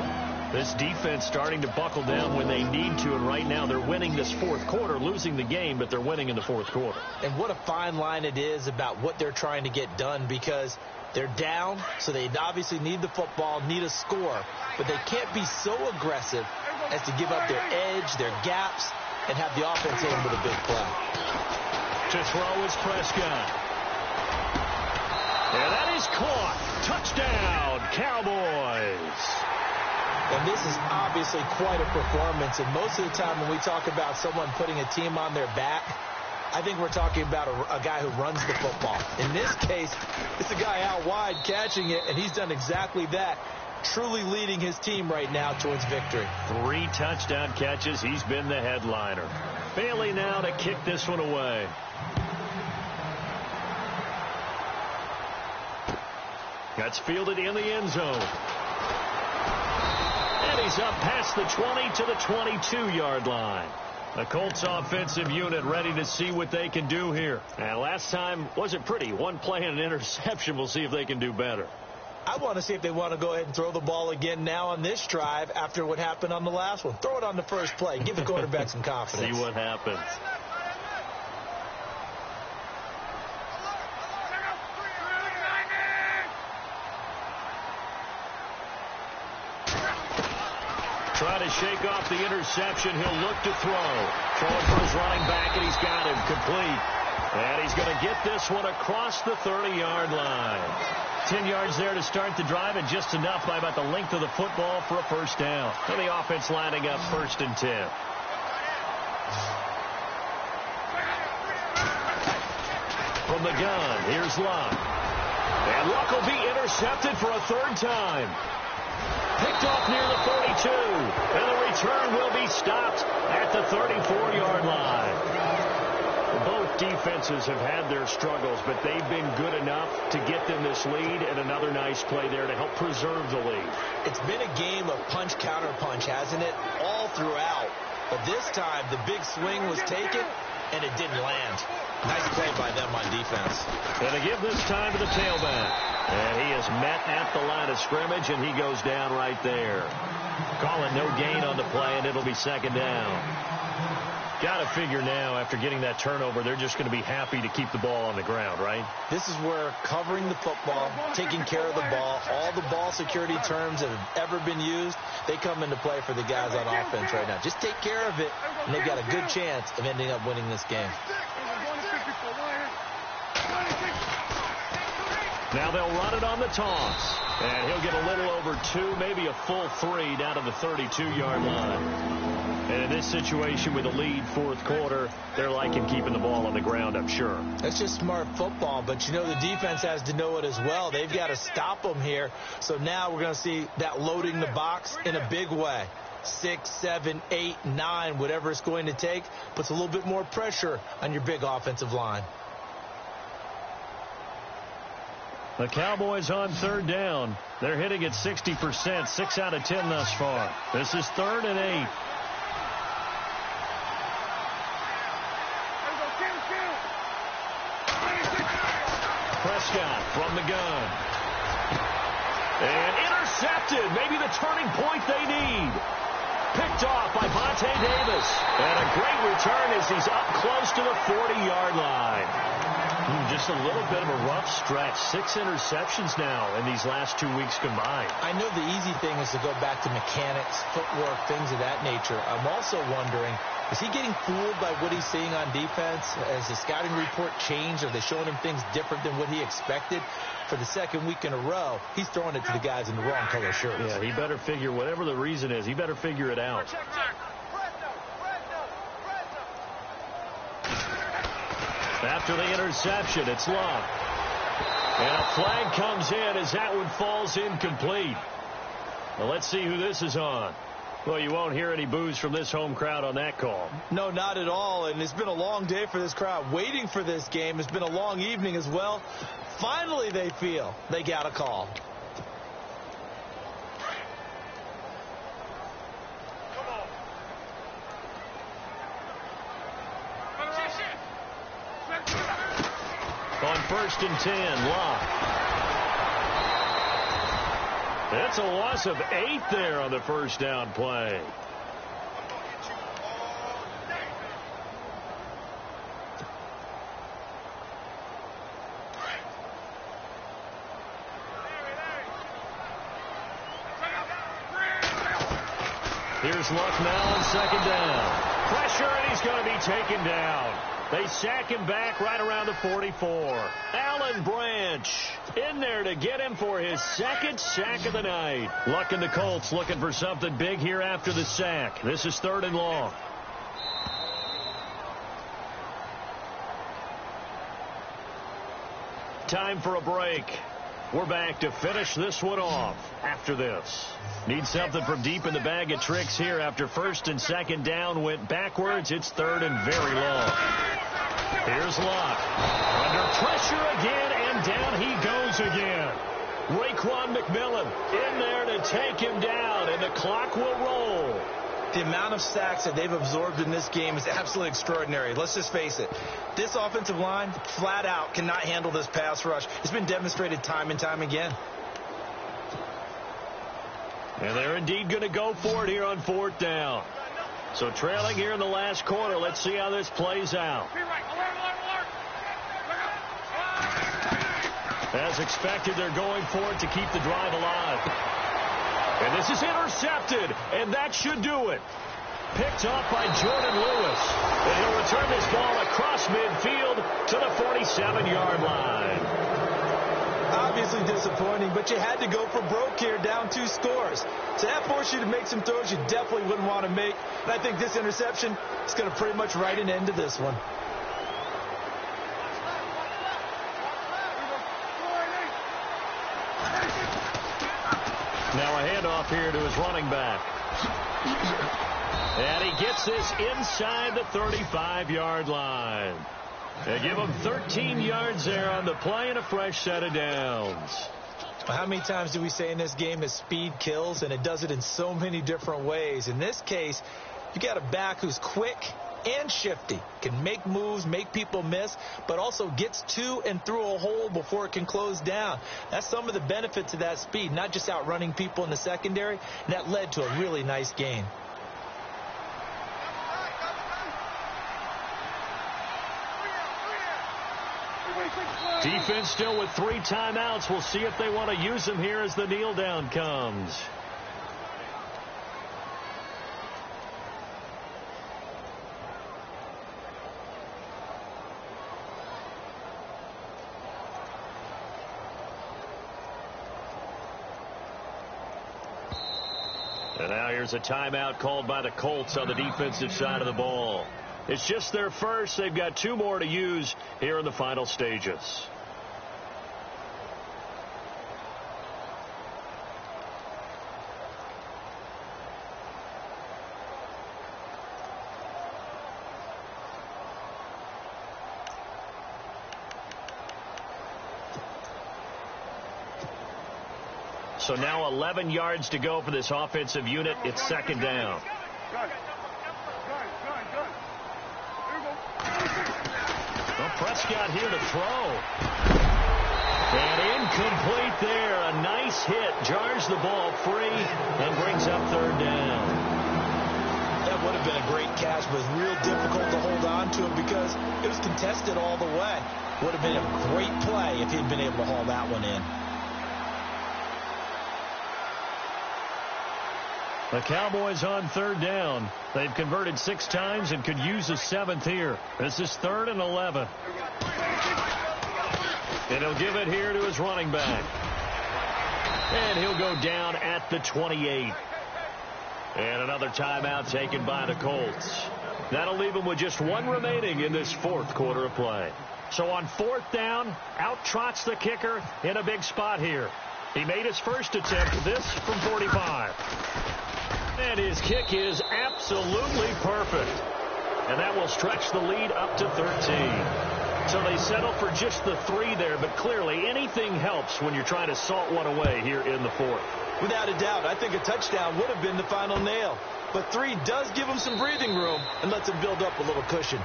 Speaker 1: This defense starting to buckle down when they need to, and right now they're winning this 4th quarter, losing the game, but they're winning in the 4th quarter.
Speaker 2: And what a fine line it is about what they're trying to get done because they're down, so they obviously need the football, need a score, but they can't be so aggressive as to give up their edge, their gaps, and have the offense in with a big play.
Speaker 1: To throw is Prescott. And that is caught. Touchdown, Cowboys.
Speaker 2: And this is obviously quite a performance. And most of the time when we talk about someone putting a team on their back, I think we're talking about a guy who runs the football. In this case, it's a guy out wide catching it, and he's done exactly that. Truly leading his team right now towards victory.
Speaker 1: 3 touchdown catches. He's been the headliner. Bailey now to kick this one away. That's fielded in the end zone. And he's up past the 20 to the 22-yard line. The Colts offensive unit ready to see what they can do here. And last time wasn't pretty. One play and an interception. We'll see if they can do better.
Speaker 2: I want to see if they want to go ahead and throw the ball again now on this drive after what happened on the last one. Throw it on the first play. Give the quarterback some confidence.
Speaker 1: See what happens. Try to shake off the interception. He'll look to throw. Throwing for his running back, and he's got him complete. And he's going to get this one across the 30-yard line. 10 yards there to start the drive, and just enough by about the length of the football for a first down. And the offense lining up 1st and 10. From the gun, here's Luck. And Luck will be intercepted for a 3rd time. Picked off near the 42, and the return will be stopped at the 34-yard line. Both defenses have had their struggles, but they've been good enough to get them this lead, and another nice play there to help preserve the lead. It's been a game of punch-counter-punch, hasn't it? All throughout. But this time, the big swing was taken, and it didn't land. Nice play by them on defense. And they give this time to the tailback. And he is met at the line of scrimmage, and he goes down right there. Calling no gain on the play, and it'll be 2nd down. Got to figure now, after getting that turnover, they're just going to be happy to keep the ball on the ground, right? This is where covering the football, taking care of the ball, all the ball security terms that have ever been used, they come into play for the guys on offense right now. Just take care of it, and they've got a good chance of ending up winning this game. Now they'll run it on the toss. And he'll get a little over 2, maybe a full 3 down to the 32-yard line. And in this situation with a lead 4th quarter, they're liking keeping the ball on the ground, I'm sure. That's just smart football, but you know the defense has to know it as well. They've got to stop them here. So now we're going to see that loading the box in a big way. 6, 7, 8, 9, whatever it's going to take, puts a little bit more pressure on your big offensive line. The Cowboys on 3rd down. They're hitting at 60%, 6 out of 10 thus far. This is 3rd and 8. Prescott from the gun. And intercepted. Maybe the turning point they need. Picked off by Vontae Davis. And a great return as he's up close to the 40-yard line. Just a little bit of a rough stretch. 6 interceptions now in these last 2 weeks combined. I know the easy thing is to go back to mechanics, footwork, things of that nature. I'm also wondering, is he getting fooled by what he's seeing on defense? Has the scouting report changed? Are they showing him things different than what he expected? For the 2nd week in a row, he's throwing it to the guys in the wrong color shirts. Yeah, he better figure, whatever the reason is, he better figure it out. After the interception, it's Luck. And a flag comes in as that one falls incomplete. Well, let's see who this is on. Well, you won't hear any boos from this home crowd on that call. No, not at all. And it's been a long day for this crowd. Waiting for this game. It's been a long evening as well. Finally, they feel they got a call. On 1st and 10, Luck. That's a loss of 8 there on the first down play. Here's Luck now on 2nd down. Pressure, and he's going to be taken down. They sack him back right around the 44. Alan Branch in there to get him for his 2nd sack of the night. Luck and the Colts looking for something big here after the sack. This is 3rd and long. Time for a break. We're back to finish this one off after this. Need something from deep in the bag of tricks here after 1st and 2nd down went backwards. It's 3rd and very long. Here's Luck. Under pressure again, and down he goes again. Raekwon McMillan in there to take him down, and the clock will roll.
Speaker 2: The amount of sacks that they've absorbed in this game is absolutely extraordinary. Let's just face it. This offensive line, flat out, cannot handle this pass rush. It's been demonstrated time and time again.
Speaker 1: And they're indeed going to go for it here on 4th down. So trailing here in the last quarter. Let's see how this plays out. As expected, they're going for it to keep the drive alive. And this is intercepted, and that should do it. Picked up by Jordan Lewis. And he'll return this ball across midfield to the 47-yard line.
Speaker 2: Obviously disappointing, but you had to go for broke here, down 2 scores. So that forced you to make some throws you definitely wouldn't want to make. And I think this interception is going to pretty much write an end to this one.
Speaker 1: Now a handoff here to his running back. And he gets this inside the 35-yard line. They give him 13 yards there on the play and a fresh set of downs.
Speaker 2: How many times do we say in this game that speed kills, and it does it in so many different ways? In this case, you got a back who's quick and shifty, can make moves, make people miss, but also gets to and through a hole before it can close down. That's some of the benefits of that speed, not just outrunning people in the secondary. And that led to a really nice gain.
Speaker 1: Defense still with 3 timeouts. We'll see if they want to use them here as the kneel down comes. And now here's a timeout called by the Colts on the defensive side of the ball. It's just their first. They've got 2 more to use here in the final stages. So now 11 yards to go for this offensive unit. It's 2nd down. Well, Prescott here to throw. And incomplete there. A nice hit. Jars the ball free and brings up 3rd down.
Speaker 2: That would have been a great catch, but it was real difficult to hold on to him because it was contested all the way. Would have been a great play if he'd been able to haul that one in.
Speaker 1: The Cowboys on 3rd down. They've converted 6 times and could use a 7th here. This is 3rd and 11. And he'll give it here to his running back. And he'll go down at the 28. And another timeout taken by the Colts. That'll leave them with just 1 remaining in this 4th quarter of play. So on 4th down, out trots the kicker in a big spot here. He made his first attempt, this from 45. And his kick is absolutely perfect. And that will stretch the lead up to 13. So they settle for just the 3 there, but clearly anything helps when you're trying to salt one away here in the 4th.
Speaker 2: Without a doubt, I think a touchdown would have been the final nail. But 3 does give them some breathing room and lets them build up a little cushion.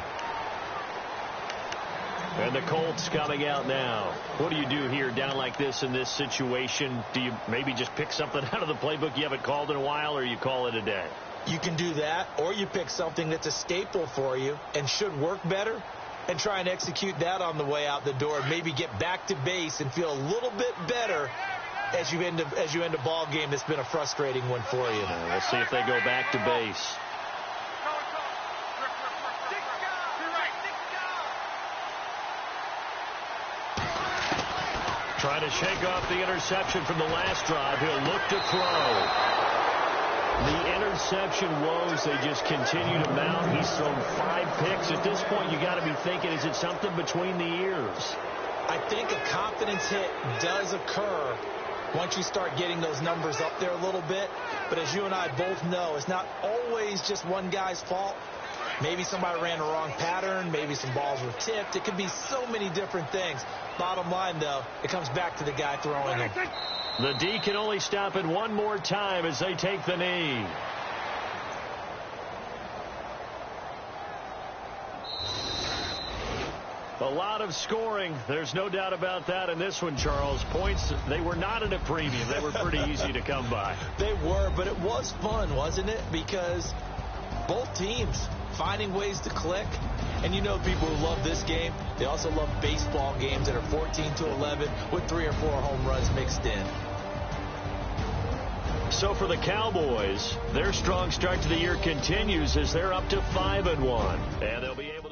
Speaker 1: And the Colts coming out now. What do you do here down like this in this situation? Do you maybe just pick something out of the playbook you haven't called in a while, or you call it a day?
Speaker 2: You can do that, or you pick something that's a staple for you and should work better and try and execute that on the way out the door. Maybe get back to base and feel a little bit better as you end a ball game that's been a frustrating one for you.
Speaker 1: We'll see if they go back to base. Trying to shake off the interception from the last drive. He'll look to throw. The interception woes, they just continue to mount. He's thrown 5 picks. At this point, you got to be thinking, is it something between the ears?
Speaker 2: I think a confidence hit does occur once you start getting those numbers up there a little bit. But as you and I both know, it's not always just one guy's fault. Maybe somebody ran the wrong pattern. Maybe some balls were tipped. It could be so many different things. Bottom line, though, it comes back to the guy throwing them.
Speaker 1: The D can only stop it one more time as they take the knee. A lot of scoring. There's no doubt about that in this one, Charles. Points, they were not at a premium. They were pretty easy to come by.
Speaker 2: They were, but it was fun, wasn't it? Because both teams finding ways to click. And you know people who love this game, they also love baseball games that are 14-11 with 3 or 4 home runs mixed in.
Speaker 1: So for the Cowboys, their strong start to the year continues as they're up to 5-1. And they'll be able